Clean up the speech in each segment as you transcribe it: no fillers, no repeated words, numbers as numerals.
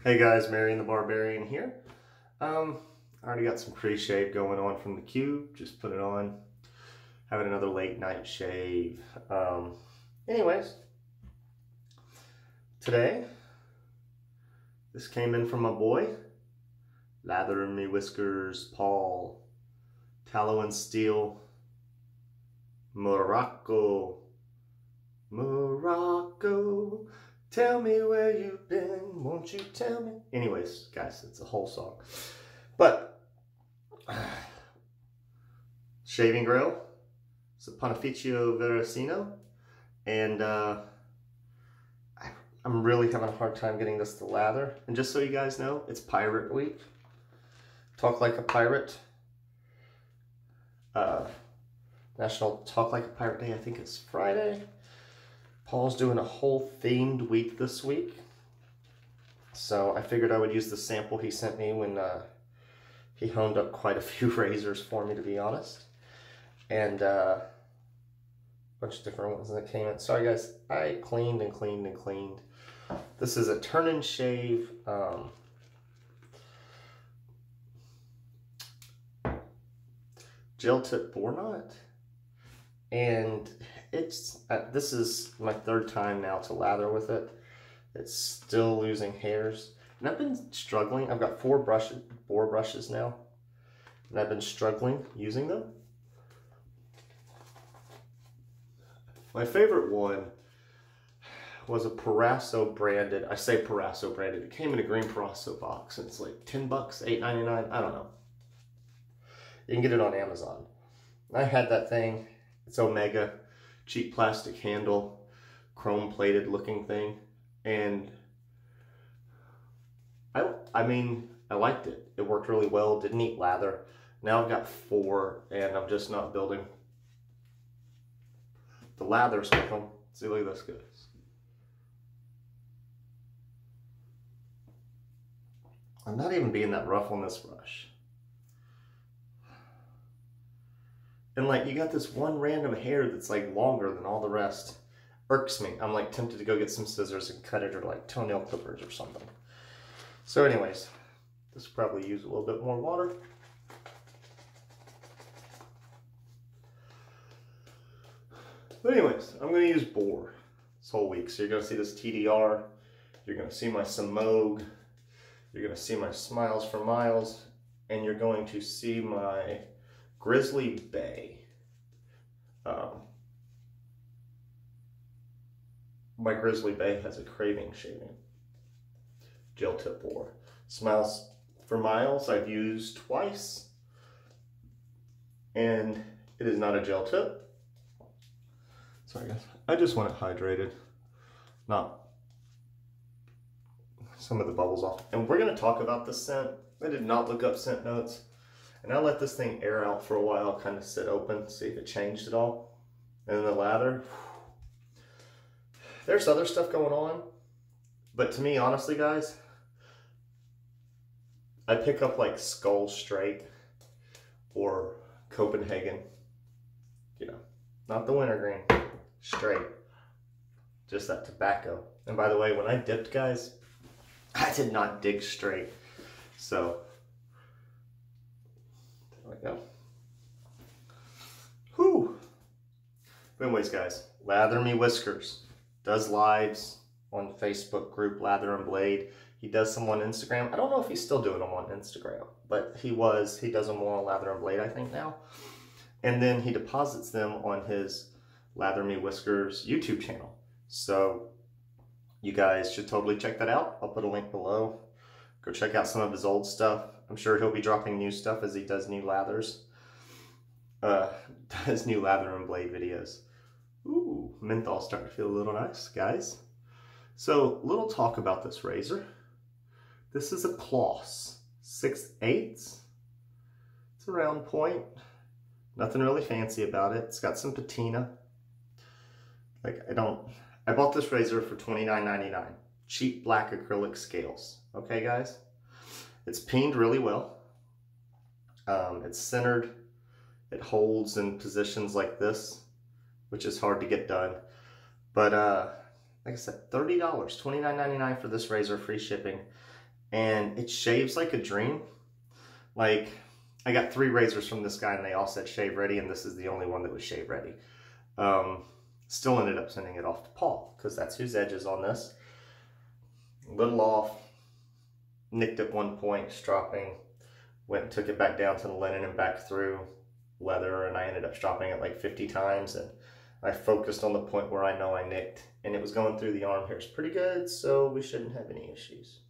Hey guys, Marion the Barbarian here. I already got some pre-shave going on from the cube. Just put it on. Having another late night shave. Anyways, today, this came in from my boy, LatherMeWhiskers, Paul, Tallow+Steel Morocco. Morocco, tell me where you've been, won't you tell me? Anyways, guys, it's a whole song. But, shaving grill, Saponaficio Verasino, and I'm really having a hard time getting this to lather. And just so you guys know, it's Pirate Week. Talk Like a Pirate. National Talk Like a Pirate Day, I think it's Friday. Paul's doing a whole themed week this week. So I figured I would use the sample he sent me when he honed up quite a few razors for me, to be honest. And a bunch of different ones that came in. Sorry guys, I cleaned and cleaned and cleaned. This is a turn and shave gel tip boar knot. And it's this is my third time now to lather with it. It's still losing hairs, and I've been struggling. I've got 4 boar brushes now, and I've been struggling using them. My favorite one was a Parasso branded. I say Parasso branded. It came in a green Parasso box, and it's like 10 bucks, $8.99. I don't know. You can get it on Amazon. I had that thing. It's Omega, cheap plastic handle, chrome plated looking thing, and I mean, I liked it. It worked really well, didn't eat lather. Now I've got 4, and I'm just not building the lathers with them. See, look at this, guys. I'm not even being that rough on this brush. And like, you got this one random hair that's like longer than all the rest. Irks me. I'm like tempted to go get some scissors and cut it, or like toenail clippers or something. So anyways, this will probably use a little bit more water. But anyways, I'm going to use boar this whole week. So you're going to see this TDR. You're going to see my Samogue. You're going to see my Smiles for Miles. And you're going to see my Grizzly Bay. My Grizzly Bay has a craving shaving. Gel tip boar. Smiles for Miles I've used twice. And it is not a gel tip. Sorry guys. I just want it hydrated. Not some of the bubbles off. And we're going to talk about the scent. I did not look up scent notes. And I let this thing air out for a while, kind of sit open, see if it changed at all. And then the lather, there's other stuff going on. But to me, honestly, guys, I pick up like Skull Straight or Copenhagen. You know, not the wintergreen, straight. Just that tobacco. And by the way, when I dipped, guys, I did not dig straight. So there we go. Whew. But anyways, guys, LatherMeWhiskers does lives on Facebook group Lather and Blade. He does some on Instagram. I don't know if he's still doing them on Instagram, but he does them more on Lather and Blade, I think, now. And then he deposits them on his LatherMeWhiskers YouTube channel. So you guys should totally check that out. I'll put a link below. Go check out some of his old stuff. I'm sure he'll be dropping new stuff as he does new lathers. Does new Lather and Blade videos. Ooh, menthol's starting to feel a little nice, guys. So, little talk about this razor. This is a Kloss 6/8. It's a round point. Nothing really fancy about it. It's got some patina. Like, I bought this razor for $29.99. Cheap black acrylic scales. Okay, guys? It's peened really well. It's centered. It holds in positions like this, which is hard to get done. But like I said, $30, $29.99 for this razor, free shipping. and it shaves like a dream. Like, I got 3 razors from this guy and they all said shave ready, and this is the only one that was shave ready. Still ended up sending it off to Paul because that's whose edges on this. A little off, nicked at one point, stropping, went and took it back down to the linen and back through leather, and I ended up stropping it like 50 times, and I focused on the point where I know I nicked, and it was going through the arm hairs pretty good, so we shouldn't have any issues.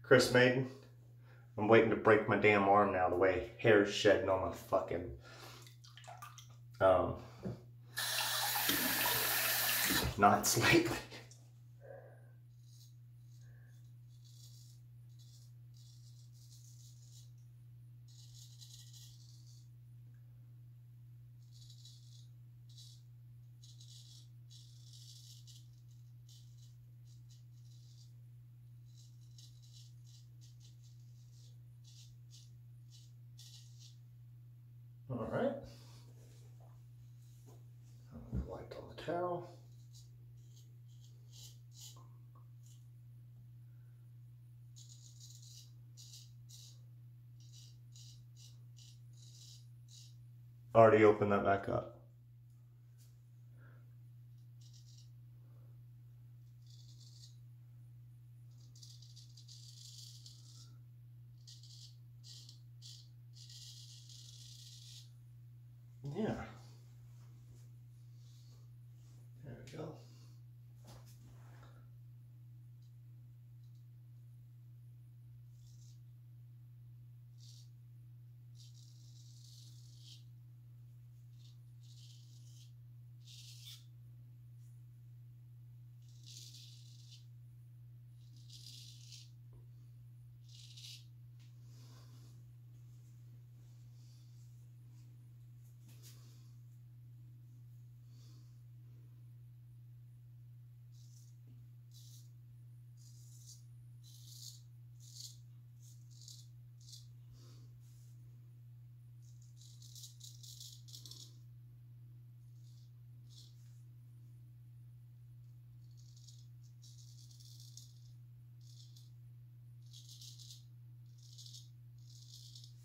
Chris Maiden, I'm waiting to break my damn arm now, the way hair's shedding on my fucking knots lately. All right, wiped on the towel. Already opened that back up. Yeah. There we go.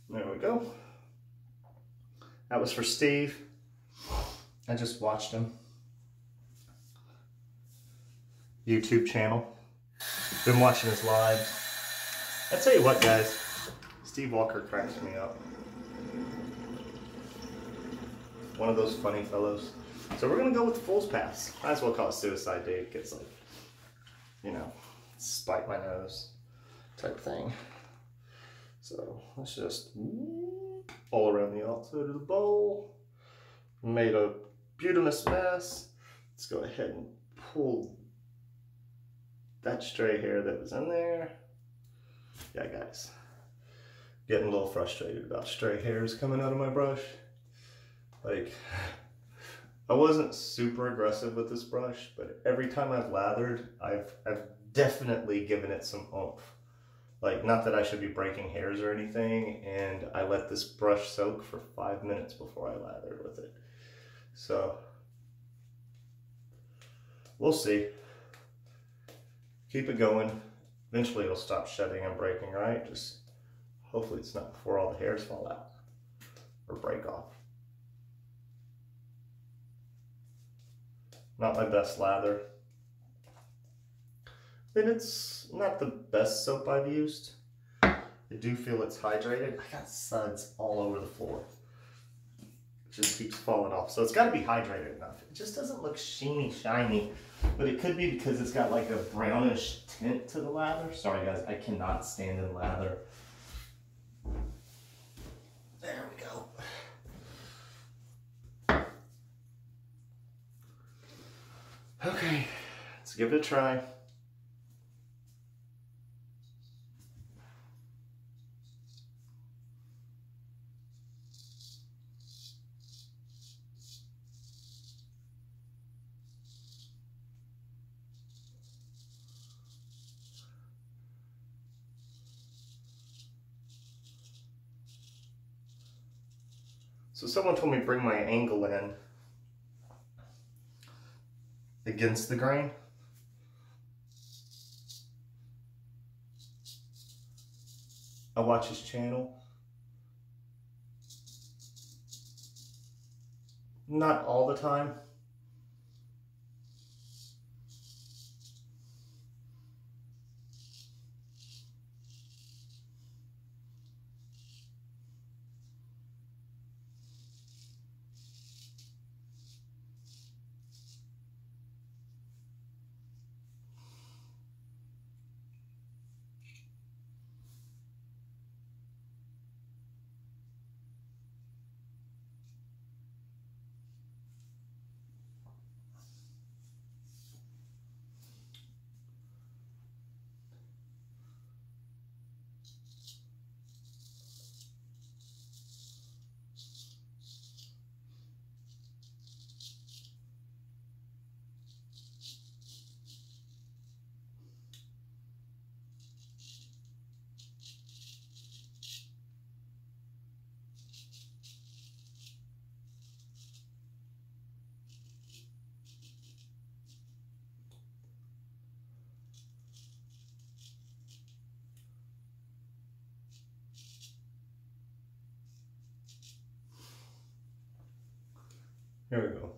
There we go. That was for Steve. I just watched him. YouTube channel. Been watching his lives. I tell you what, guys, Steve Walker cracks me up. One of those funny fellows. So we're gonna go with the Fool's Pass. Might as well call it suicide date. Gets like, you know, spite my nose type thing. So let's just all around the outside of the bowl. Made a beautimous mess. Let's go ahead and pull that stray hair that was in there. Yeah, guys, getting a little frustrated about stray hairs coming out of my brush. Like, I wasn't super aggressive with this brush, but every time I've lathered, I've definitely given it some oomph. Like, not that I should be breaking hairs or anything, and I let this brush soak for 5 minutes before I lathered with it. So, we'll see. Keep it going. Eventually it'll stop shedding and breaking, right? Just hopefully it's not before all the hairs fall out or break off. Not my best lather. And it's not the best soap I've used. I do feel it's hydrated. I got suds all over the floor. It just keeps falling off. So it's got to be hydrated enough. It just doesn't look sheeny, shiny But it could be because it's got like a brownish tint to the lather. Sorry guys, I cannot stand in lather. There we go. Okay, let's give it a try. So someone told me to bring my angle in against the grain. I watch his channel. Not all the time. Here we go.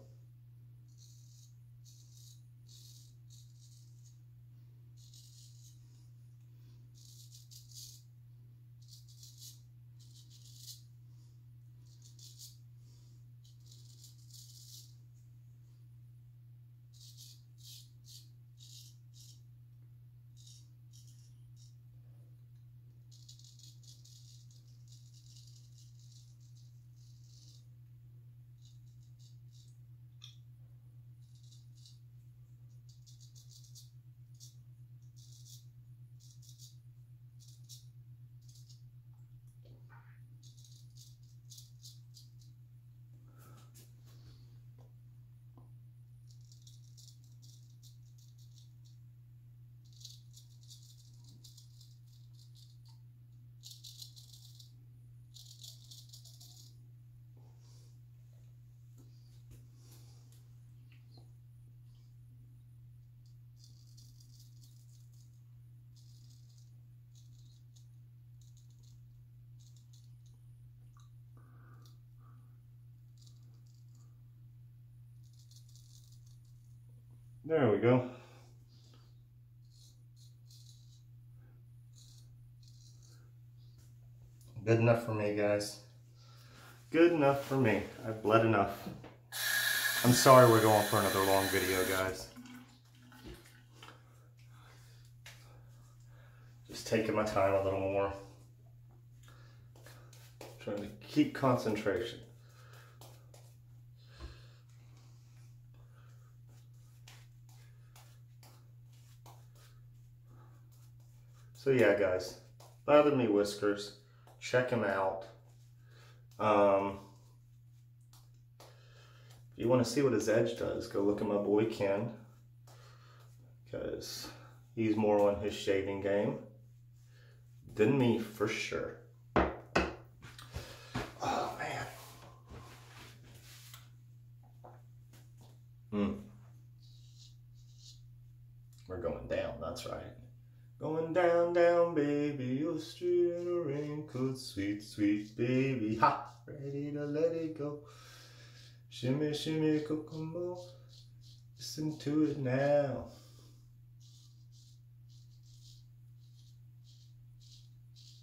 There we go. Good enough for me, guys. Good enough for me. I've bled enough. I'm sorry we're going for another long video, guys. Just taking my time a little more. Trying to keep concentration. So yeah, guys, LatherMeWhiskers, check him out. If you want to see what his edge does, go look at my boy Ken, because he's more on his shaving game than me for sure. Oh man. We're going down, that's right. Going down, down, baby, your street in a raincoat, sweet, sweet baby, ha, ready to let it go. Shimmy, shimmy, kokomo, listen to it now.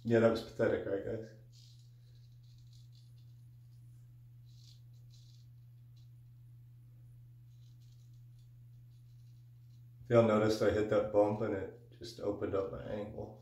Yeah, that was pathetic, right, guys? Y'all noticed I hit that bump and it just opened up my angle.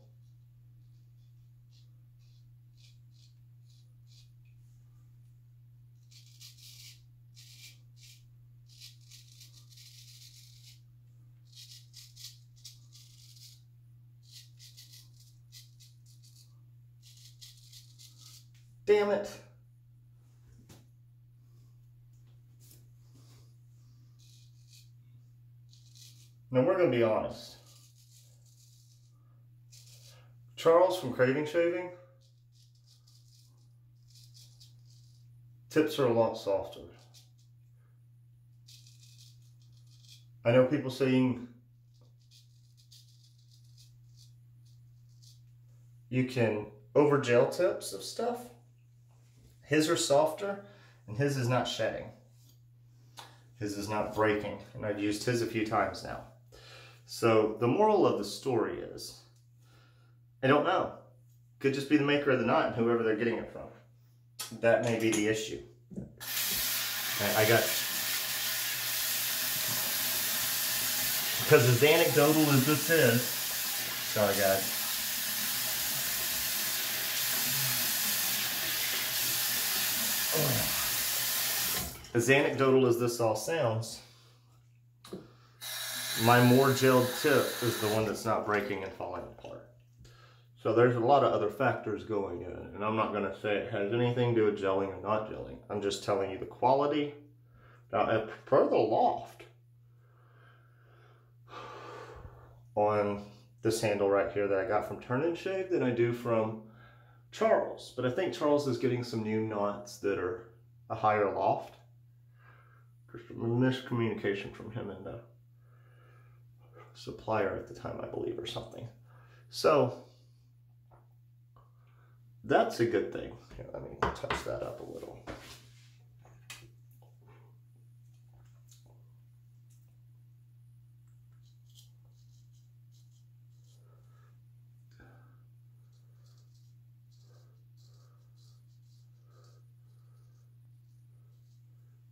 Damn it. Now we're going to be honest. Charles from Craving Shaving, tips are a lot softer. I know people saying you can over gel tips of stuff. His are softer and his is not shedding. His is not breaking, and I've used his a few times now. So the moral of the story is, I don't know. Could just be the maker of the knot and whoever they're getting it from. That may be the issue. I got, because as anecdotal as this is, sorry guys. As anecdotal as this all sounds, my more gelled tip is the one that's not breaking and falling apart. So there's a lot of other factors going in, and I'm not going to say it has anything to do with gelling or not gelling. I'm just telling you the quality. Now, I prefer the loft on this handle right here that I got from Turn and Shave than I do from Charles. But I think Charles is getting some new knots that are a higher loft. There's miscommunication from him and the supplier at the time, I believe, or something. So that's a good thing. Here, let me touch that up a little.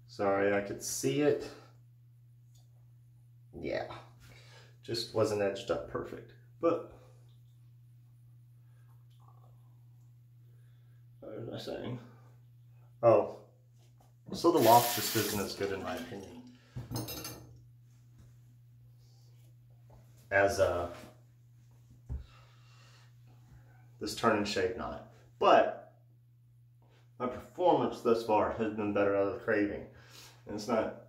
Sorry, I could see it. Yeah, just wasn't edged up perfect. But what was I saying? Oh, so the loft just isn't as good in my opinion as this Turn and Shave knot. But my performance thus far has been better out of the Craving. And it's not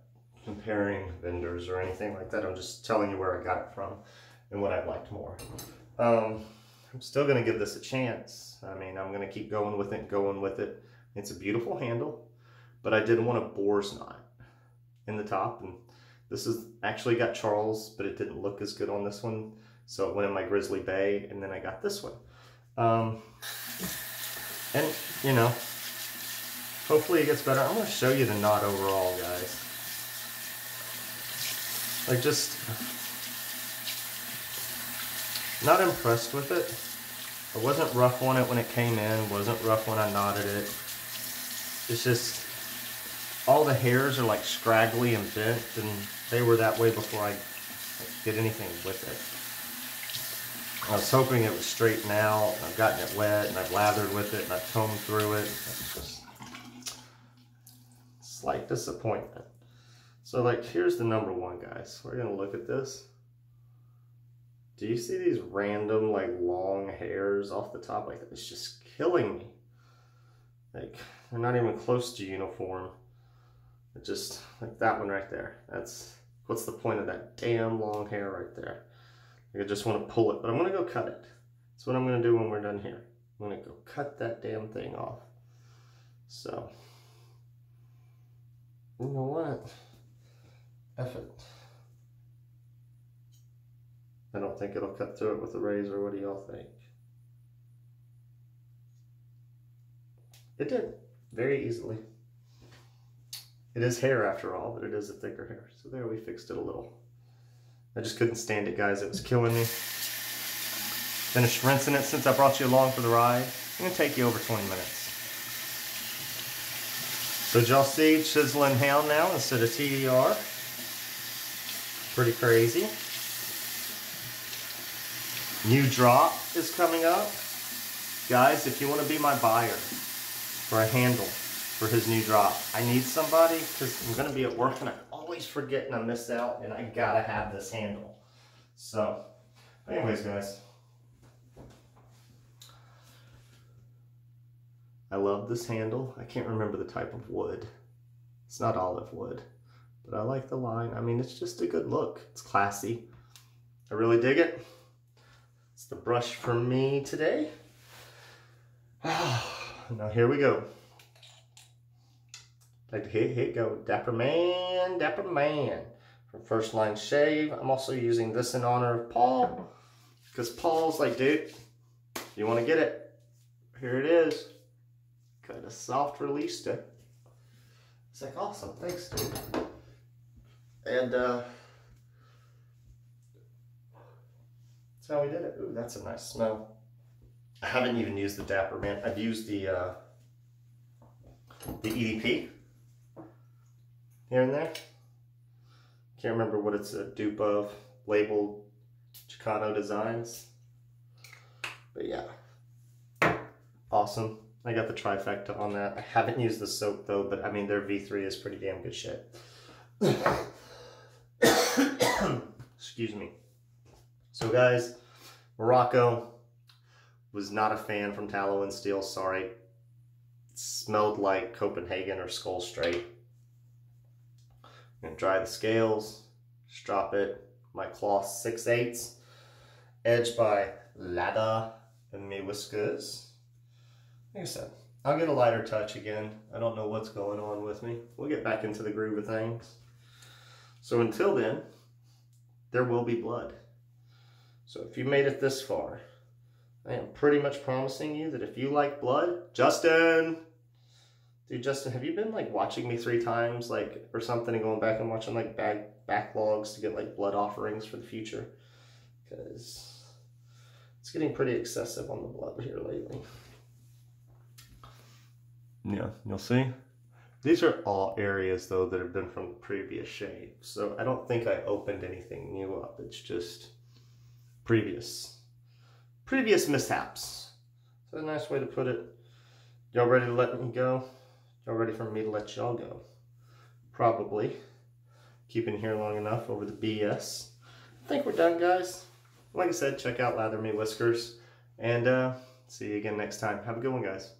comparing vendors or anything like that. I'm just telling you where I got it from and what I've liked more. I'm still going to give this a chance. I mean, I'm going to keep going with it. It's a beautiful handle, but I did want a boar's knot in the top. And this is actually got Charles, but it didn't look as good on this one. So it went in my Grizzly Bay, and then I got this one. And, you know, hopefully it gets better. I'm going to show you the knot overall, guys. Like, just not impressed with it. I wasn't rough on it when it came in. Wasn't rough when I knotted it. It's just, all the hairs are like scraggly and bent, and they were that way before I did anything with it. I was hoping it would straighten out. I've gotten it wet, and I've lathered with it, and I've combed through it. It's just slight disappointment. So, like, here's the number one, guys. We're gonna look at this. Do you see these random, like, long hairs off the top? Like, it's just killing me. Like, they're not even close to uniform. It just, like that one right there. That's, what's the point of that damn long hair right there? Like, I just want to pull it, but I'm gonna go cut it. That's what I'm gonna do when we're done here. I'm gonna go cut that damn thing off. So, you know what? F it. I don't think it'll cut through it with a razor. What do y'all think? It did, very easily. It is hair after all, but it is a thicker hair. So there, we fixed it a little. I just couldn't stand it, guys. It was killing me. Finished rinsing it since I brought you along for the ride. It's gonna take you over 20 minutes. So did y'all see chiseling hound now instead of TDR? Pretty crazy. New drop is coming up. Guys, if you want to be my buyer for a handle for his new drop, I need somebody because I'm going to be at work and I always forget and I miss out, and I gotta have this handle. So, anyways, guys, I love this handle. I can't remember the type of wood. It's not olive wood, but I like the line. I mean, it's just a good look. It's classy. I really dig it. It's the brush for me today. Now here we go. Like here go, Dapper Man, Dapper Man. From First Line Shave. I'm also using this in honor of Paul, because Paul's like, dude, you want to get it? Here it is. Got a soft release stick. It's like, awesome, thanks, dude. And that's how we did it. Ooh, that's a nice smell. I haven't even used the Dapper Man. I've used the EDP here and there. Can't remember what it's a dupe of. Labeled Chicano Designs. But yeah, awesome. I got the trifecta on that. I haven't used the soap though, but I mean their V3 is pretty damn good shit. Excuse me. So guys, Morocco was not a fan from Tallow+Steel, sorry. It smelled like Copenhagen or Skull Straight. I'm gonna dry the scales, strop it. My cloth 6/8, edged by LatherMeWhiskers. Like I said, I'll get a lighter touch again. I don't know what's going on with me. We'll get back into the groove of things. So until then, there will be blood. So if you made it this far, I am pretty much promising you that if you like blood, Justin, dude, Justin, have you been like watching me 3 times, like, or something, and going back and watching like backlogs to get like blood offerings for the future? Because it's getting pretty excessive on the blood here lately. Yeah, you'll see. These are all areas though that have been from the previous shave. So I don't think I opened anything new up. It's just previous mishaps. So a nice way to put it. Y'all ready to let me go? Y'all ready for me to let y'all go? Probably. Keeping here long enough over the BS. I think we're done, guys. Like I said, check out LatherMeWhiskers. And see you again next time. Have a good one, guys.